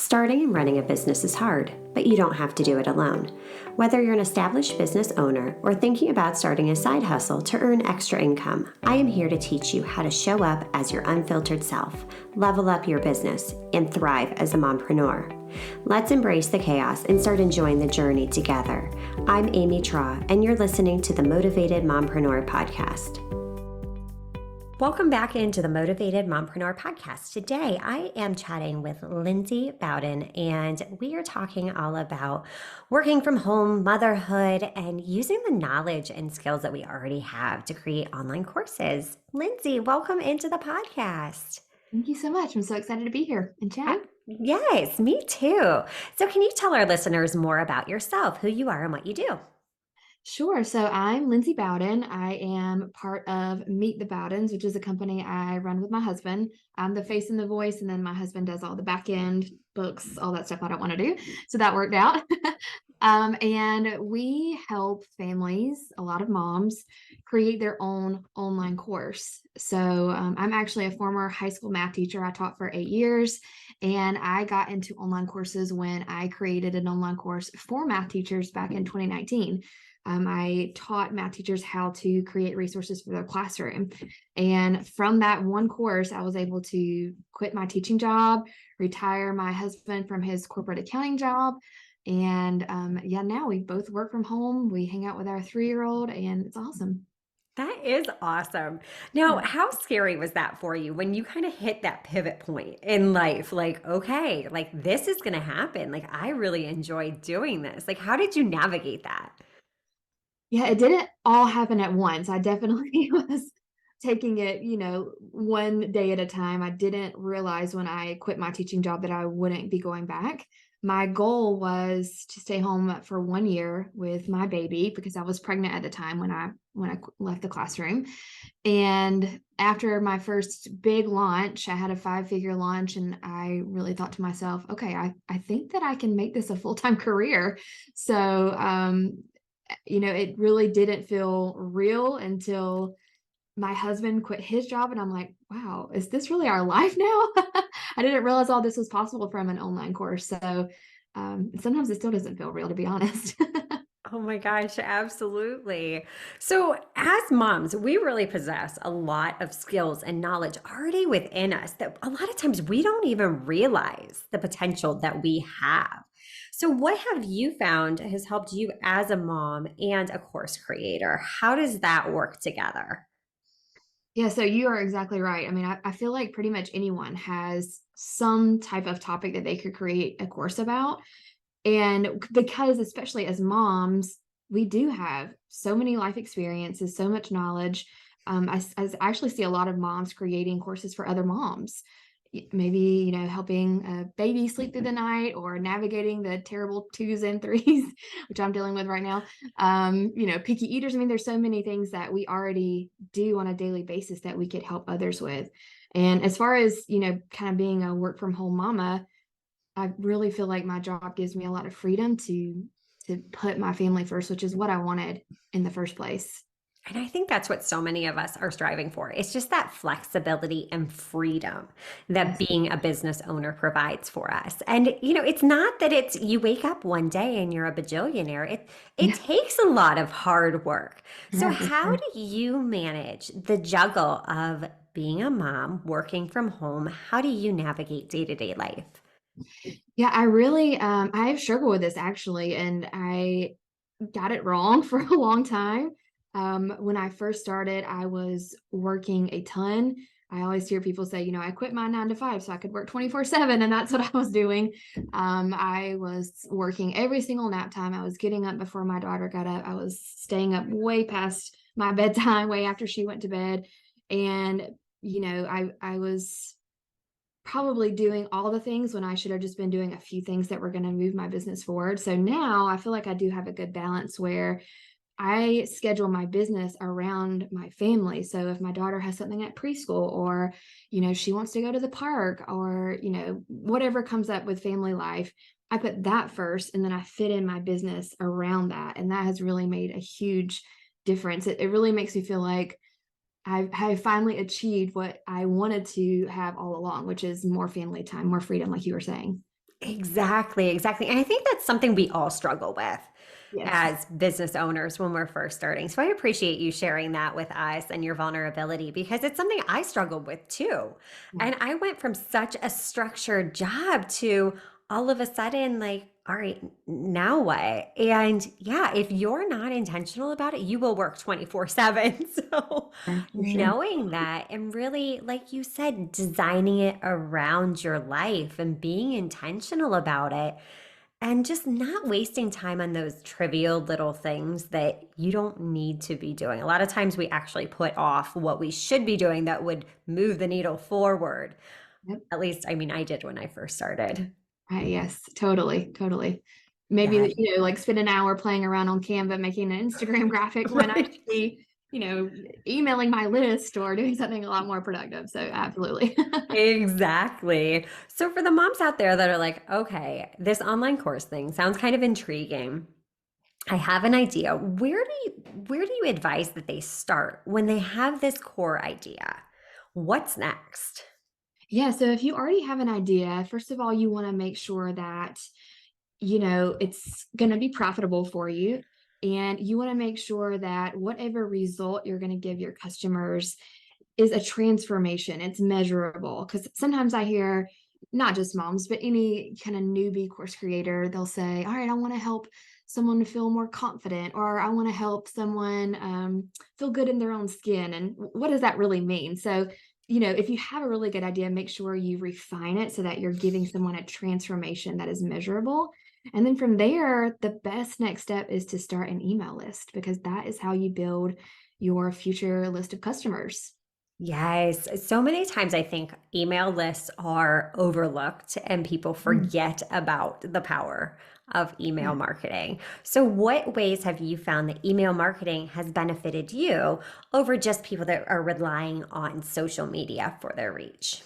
Starting and running a business is hard, but you don't have to do it alone. Whether you're an established business owner or thinking about starting a side hustle to earn extra income, I am here to teach you how to show up as your unfiltered self, level up your business, and thrive as a mompreneur. Let's embrace the chaos and start enjoying the journey together. I'm Amy Traw, and you're listening to the Motivated Mompreneur Podcast. Welcome back into the Motivated Mompreneur Podcast. Today, I am chatting with Lindsay Bowden, and we are talking all about working from home, motherhood, and using the knowledge and skills that we already have to create online courses. Lindsay, welcome into the podcast. Thank you so much. I'm so excited to be here and chat. Yes, me too. So can you tell our listeners more about yourself, who you are and what you do? Sure. So I'm Lindsay Bowden. I am part of Meet the Bowdens, which is a company I run with my husband. I'm the face and the voice, and then my husband does all the back end books, all that stuff I don't want to do. So that worked out. And we help families, a lot of moms, create their own online course. So I'm actually a former high school math teacher. I taught for 8 years, and I got into online courses when I created an online course for math teachers back in 2019. I taught math teachers how to create resources for their classroom. And from that one course, I was able to quit my teaching job, retire my husband from his corporate accounting job. And now we both work from home. We hang out with our 3-year-old, and it's awesome. That is awesome. Now, how scary was that for you when you kind of hit that pivot point in life? Like, okay, like this is going to happen. Like, I really enjoy doing this. Like, how did you navigate that? Yeah, it didn't all happen at once. I definitely was taking it, one day at a time. I didn't realize when I quit my teaching job that I wouldn't be going back. My goal was to stay home for 1 year with my baby because I was pregnant at the time when I left the classroom. And after my first big launch, I had a 5-figure launch, and I really thought to myself, okay, I think that I can make this a full-time career. So it really didn't feel real until my husband quit his job, and I'm like, wow, is this really our life now? I didn't realize all this was possible from an online course. So sometimes it still doesn't feel real, to be honest. Oh my gosh, absolutely. So, as moms, we really possess a lot of skills and knowledge already within us that a lot of times we don't even realize the potential that we have. So, what have you found has helped you as a mom and a course creator? How does that work together? Yeah, so you are exactly right. I mean, I feel like pretty much anyone has some type of topic that they could create a course about. And because, especially as moms, we do have so many life experiences, so much knowledge. I actually see a lot of moms creating courses for other moms. Maybe, helping a baby sleep through the night or navigating the terrible 2s and 3s, which I'm dealing with right now. Picky eaters. I mean, there's so many things that we already do on a daily basis that we could help others with. And as far as, kind of being a work from home mama, I really feel like my job gives me a lot of freedom to put my family first, which is what I wanted in the first place. And I think that's what so many of us are striving for. It's just that flexibility and freedom that Yes. being a business owner provides for us. And it's not that it's you wake up one day and you're a bajillionaire. It Yeah. takes a lot of hard work. So Yeah, for how sure. do you manage the juggle of being a mom, working from home? How do you navigate day-to-day life? Yeah, I really I've struggled with this actually, and I got it wrong for a long time. When I first started, I was working a ton. I always hear people say, I quit my 9 to 5 so I could work 24/7, and that's what I was doing. I was working every single nap time. I was getting up before my daughter got up. I was staying up way past my bedtime, way after she went to bed. And, I was probably doing all the things when I should have just been doing a few things that were going to move my business forward. So now I feel like I do have a good balance where I schedule my business around my family. So if my daughter has something at preschool, or, she wants to go to the park, or, whatever comes up with family life, I put that first, and then I fit in my business around that. And that has really made a huge difference. It really makes me feel like I finally achieved what I wanted to have all along, which is more family time, more freedom, like you were saying. Exactly, exactly. And I think that's something we all struggle with Yes. as business owners when we're first starting. So I appreciate you sharing that with us and your vulnerability because it's something I struggled with too. Yeah. And I went from such a structured job to all of a sudden, like, all right, now what? And yeah, if you're not intentional about it, you will work 24/7. So For sure. knowing that and really, like you said, designing it around your life and being intentional about it and just not wasting time on those trivial little things that you don't need to be doing. A lot of times we actually put off what we should be doing that would move the needle forward. Yep. At least, I mean, I did when I first started. Yes, totally, totally. Maybe, Yeah, like spend an hour playing around on Canva making an Instagram graphic when I right. should be, emailing my list or doing something a lot more productive. So absolutely. Exactly. So for the moms out there that are like, okay, this online course thing sounds kind of intriguing. I have an idea. Where do you advise that they start when they have this core idea? What's next? Yeah, so if you already have an idea, first of all, you want to make sure that it's going to be profitable for you. And you want to make sure that whatever result you're going to give your customers is a transformation. It's measurable. Because sometimes I hear not just moms, but any kind of newbie course creator, they'll say, all right, I want to help someone feel more confident, or I want to help someone feel good in their own skin. And what does that really mean? So, if you have a really good idea, make sure you refine it so that you're giving someone a transformation that is measurable. And then from there, the best next step is to start an email list because that is how you build your future list of customers. Yes, so many times I think email lists are overlooked and people Mm, forget about the power of email yeah. marketing. So, what ways have you found that email marketing has benefited you over just people that are relying on social media for their reach?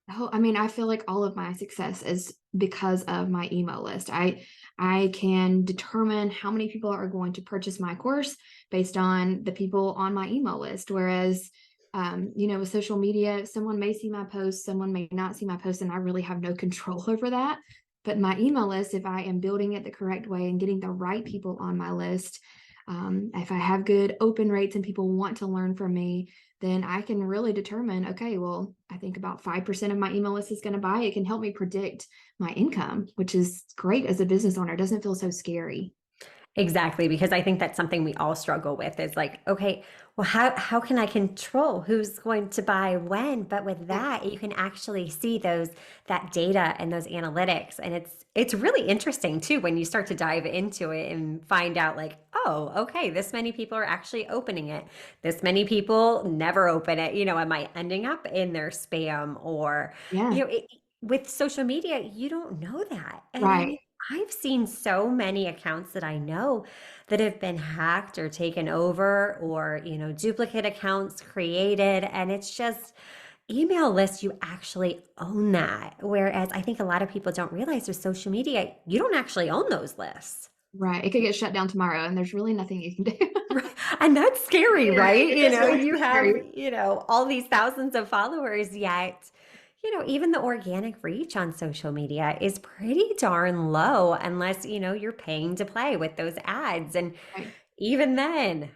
Oh, I mean, I feel like all of my success is because of my email list. I can determine how many people are going to purchase my course based on the people on my email list. Whereas, with social media, someone may see my post, someone may not see my post, and I really have no control over that. But my email list, if I am building it the correct way and getting the right people on my list, if I have good open rates and people want to learn from me, then I can really determine, okay, well, I think about 5% of my email list is going to buy. It can help me predict my income, which is great as a business owner. It doesn't feel so scary. Exactly, because I think that's something we all struggle with is like, okay, well, how can I control who's going to buy when? But with Yeah. that, you can actually see that data and those analytics. And it's really interesting too when you start to dive into it and find out like, oh, okay, this many people are actually opening it. This many people never open it. Am I ending up in their spam or, Yeah. you know, it, with social media, you don't know that. And I Right. mean, I've seen so many accounts that I know that have been hacked or taken over or, duplicate accounts created. And it's just email lists, you actually own that. Whereas I think a lot of people don't realize with social media, you don't actually own those lists. Right. It could get shut down tomorrow and there's really nothing you can do. Right. And that's scary, Yeah, right? it is really You have, scary. all these thousands of followers, yet, even the organic reach on social media is pretty darn low unless, you're paying to play with those ads. And Right. even then,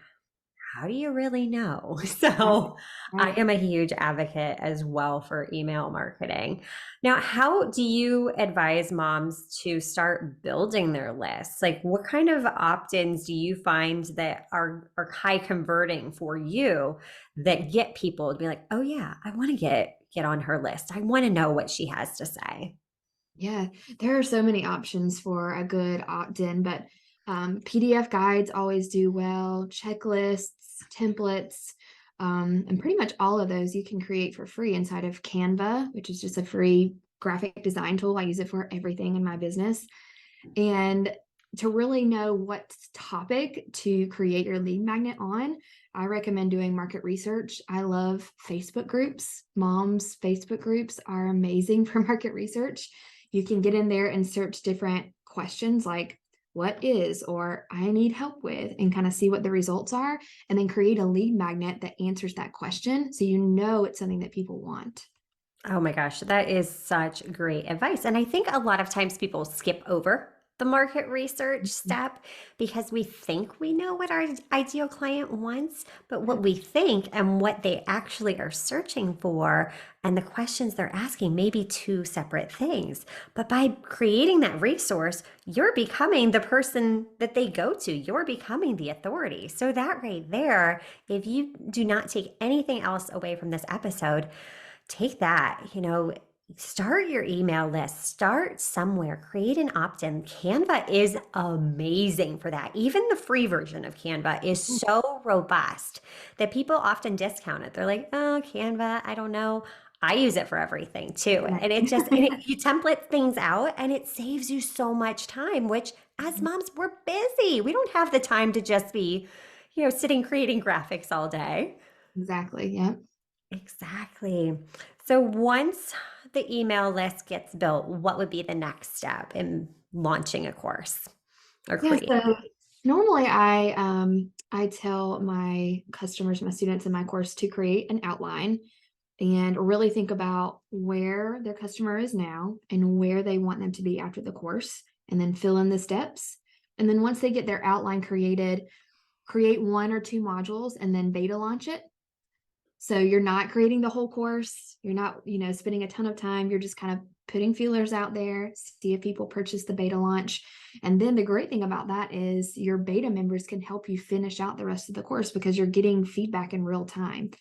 how do you really know? Right. So I Right. am a huge advocate as well for email marketing. Now, how do you advise moms to start building their lists? Like what kind of opt-ins do you find that are high converting for you that get people to be like, oh yeah, I want to get on her list. I want to know what she has to say. Yeah, there are so many options for a good opt-in, but PDF guides always do well, checklists, templates, and pretty much all of those you can create for free inside of Canva, which is just a free graphic design tool. I use it for everything in my business. And to really know what topic to create your lead magnet on, I recommend doing market research. I love Facebook groups. Moms' Facebook groups are amazing for market research. You can get in there and search different questions like what is or I need help with and kind of see what the results are and then create a lead magnet that answers that question so you know it's something that people want. Oh my gosh, that is such great advice. And I think a lot of times people skip over the market research Mhm. step because we think we know what our ideal client wants, but Yeah, what we think and what they actually are searching for and the questions they're asking may be two separate things. But by creating that resource, you're becoming the person that they go to. You're becoming the authority. So, that right there, if you do not take anything else away from this episode, take that, start your email list, start somewhere, create an opt-in. Canva is amazing for that. Even the free version of Canva is yeah, so robust that people often discount it. They're like, oh, Canva, I don't know. I use it for everything too. right. And you template things out and it saves you so much time, which as moms, we're busy. We don't have the time to just be, sitting creating graphics all day. Exactly. Yeah. Exactly. So once the email list gets built, what would be the next step in launching a course or Yeah. create? So normally I tell my customers, my students in my course to create an outline and really think about where their customer is now and where they want them to be after the course, and then fill in the steps. And then once they get their outline created, create 1 or 2 modules and then beta launch it. So you're not creating the whole course. You're not, spending a ton of time. You're just kind of putting feelers out there, see if people purchase the beta launch. And then the great thing about that is your beta members can help you finish out the rest of the course because you're getting feedback in real time.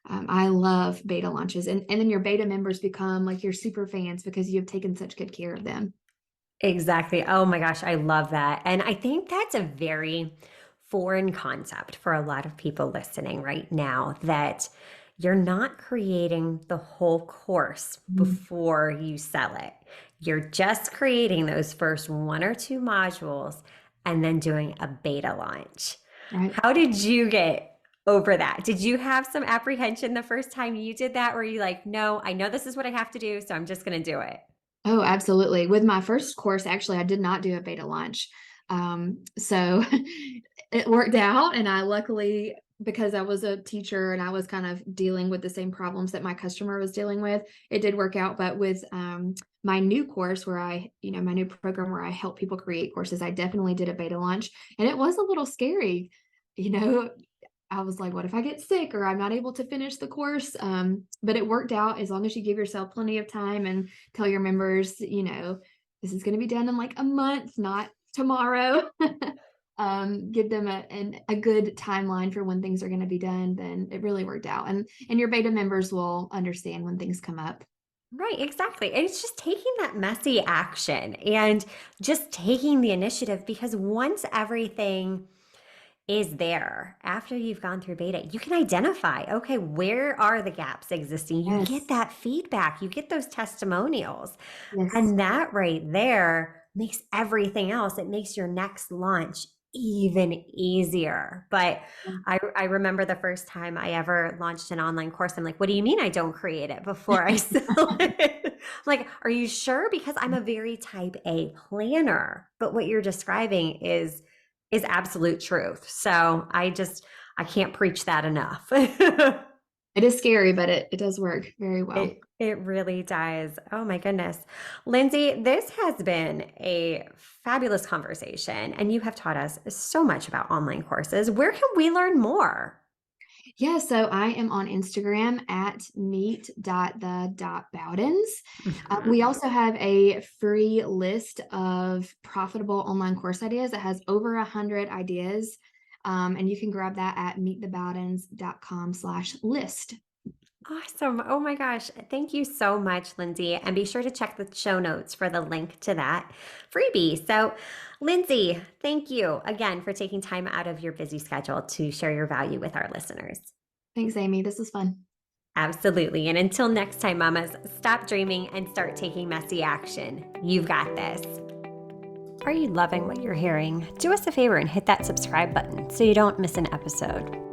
I love beta launches. And then your beta members become like your super fans because you have taken such good care of them. Exactly. Oh my gosh, I love that. And I think that's a very foreign concept for a lot of people listening right now, that you're not creating the whole course Mm. before you sell it. You're just creating those first 1 or 2 modules and then doing a beta launch. Right. How did you get over that? Did you have some apprehension the first time you did that? Were you like, no, I know this is what I have to do, so I'm just going to do it? Oh, absolutely. With my first course, actually, I did not do a beta launch. So it worked out. And I luckily, because I was a teacher and I was kind of dealing with the same problems that my customer was dealing with, it did work out. But with my new course where my new program where I help people create courses, I definitely did a beta launch. And it was a little scary. You know, I was like, what if I get sick or I'm not able to finish the course? But it worked out as long as you give yourself plenty of time and tell your members, this is going to be done in like a month, not tomorrow. Give them a good timeline for when things are going to be done, then it really worked out. And your beta members will understand when things come up. Right, exactly. And it's just taking that messy action and just taking the initiative, because once everything is there after you've gone through beta, you can identify, okay, where are the gaps existing? You get Yes. that feedback, you get those testimonials. Yes. And that right there makes everything else, it makes your next launch even easier. But I remember the first time I ever launched an online course, I'm like, what do you mean I don't create it before I sell it? I'm like, are you sure? Because I'm a very type A planner. But what you're describing is absolute truth. So I can't preach that enough. It is scary, but it does work very well. It really does. Oh my goodness. Lindsay, this has been a fabulous conversation, and you have taught us so much about online courses. Where can we learn more? Yeah, so I am on Instagram at meet.the.bowdens. We Mhm. also have a free list of profitable online course ideas that has over 100 ideas. And you can grab that at meetthebowdens.com/list. Awesome. Oh my gosh. Thank you so much, Lindsay. And be sure to check the show notes for the link to that freebie. So, Lindsay, thank you again for taking time out of your busy schedule to share your value with our listeners. Thanks, Amy. This was fun. Absolutely. And until next time, mamas, stop dreaming and start taking messy action. You've got this. Are you loving what you're hearing? Do us a favor and hit that subscribe button so you don't miss an episode.